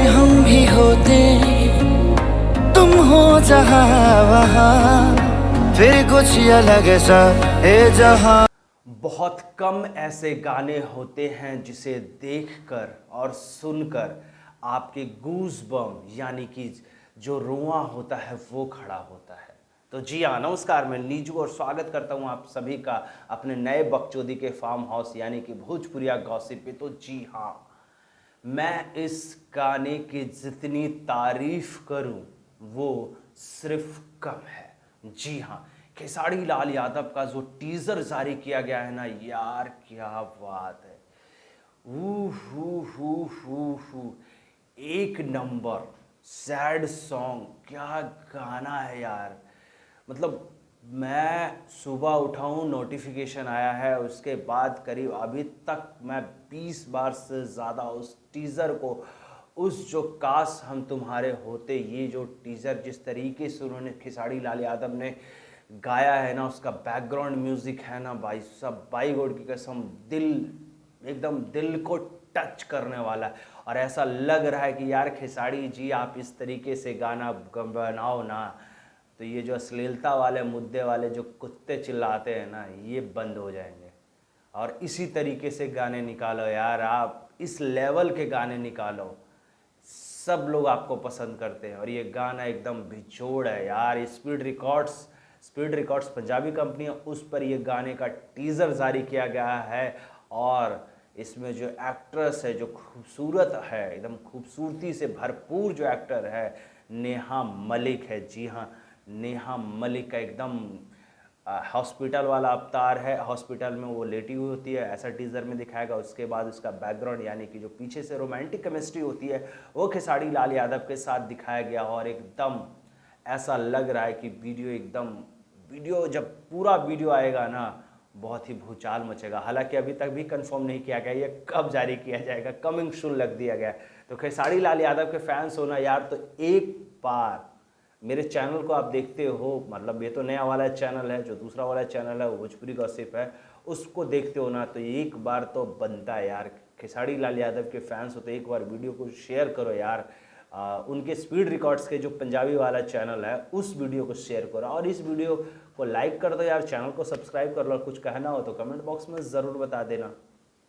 हम भी होते, तुम हो जहाँ वहाँ, फिर कुछ अलग सा है जहाँ। बहुत कम ऐसे गाने होते हैं जिसे देखकर और सुनकर आपके गूज बम यानी कि जो रोआ होता है वो खड़ा होता है। तो जी हाँ, नमस्कार, मैं नीजू और स्वागत करता हूँ आप सभी का अपने नए बकचोदी के फार्म हाउस यानी कि भोजपुरिया गॉसिप पे। तो जी हाँ, मैं इस गाने की जितनी तारीफ करूं वो सिर्फ कम है। जी हाँ, खेसारी लाल यादव का जो टीजर जारी किया गया है ना यार, क्या बात है। हु एक नंबर सैड सॉन्ग, क्या गाना है यार। मतलब मैं सुबह उठा हूँ, नोटिफिकेशन आया है, उसके बाद करीब अभी तक मैं 20 बार से ज़्यादा उस टीज़र को, उस जो काश हम तुम्हारे होते, ये जो टीज़र जिस तरीके से उन्होंने खेसारी लाल यादव ने गाया है ना, उसका बैकग्राउंड म्यूज़िक है ना भाई सब, बाई गॉड की कसम, दिल एकदम दिल को टच करने वाला है। और ऐसा लग रहा है कि यार खेसारी जी आप इस तरीके से गाना बनाओ ना, तो ये जो अश्लीलता वाले मुद्दे वाले जो कुत्ते चिल्लाते हैं ना, ये बंद हो जाएंगे। और इसी तरीके से गाने निकालो यार, आप इस लेवल के गाने निकालो, सब लोग आपको पसंद करते हैं। और ये गाना एकदम बिछोड़ है यार। स्पीड रिकॉर्ड्स पंजाबी कंपनी है, उस पर ये गाने का टीज़र जारी किया गया है। और इसमें जो एक्ट्रेस है, जो खूबसूरत है, एकदम खूबसूरती से भरपूर जो एक्टर है, नेहा मलिक है। जी हाँ, नेहा मलिक का एकदम हॉस्पिटल वाला अवतार है। हॉस्पिटल में वो लेटी हुई होती है, ऐसा टीज़र में दिखाएगा। उसके बाद उसका बैकग्राउंड यानी कि जो पीछे से रोमांटिक केमिस्ट्री होती है वो खेसारी लाल यादव के साथ दिखाया गया। और एकदम ऐसा लग रहा है कि वीडियो जब पूरा वीडियो आएगा ना, बहुत ही भूचाल मचेगा। हालांकि अभी तक भी कंफर्म नहीं किया गया ये कब जारी किया जाएगा, कमिंग सून लग दिया गया है। तो खेसारी लाल यादव के फैंस होना यार, तो एक बार मेरे चैनल को आप देखते हो, मतलब ये तो नया वाला चैनल है, जो दूसरा वाला चैनल है वो भोजपुरी गॉसिप है, उसको देखते हो ना, तो एक बार तो बनता है यार, खेसारी लाल यादव के फैंस हो तो एक बार वीडियो को शेयर करो यार। उनके स्पीड रिकॉर्ड्स के जो पंजाबी वाला चैनल है उस वीडियो को शेयर करो, और इस वीडियो को लाइक कर दो यार, चैनल को सब्सक्राइब कर लो। कुछ कहना हो तो कमेंट बॉक्स में ज़रूर बता देना।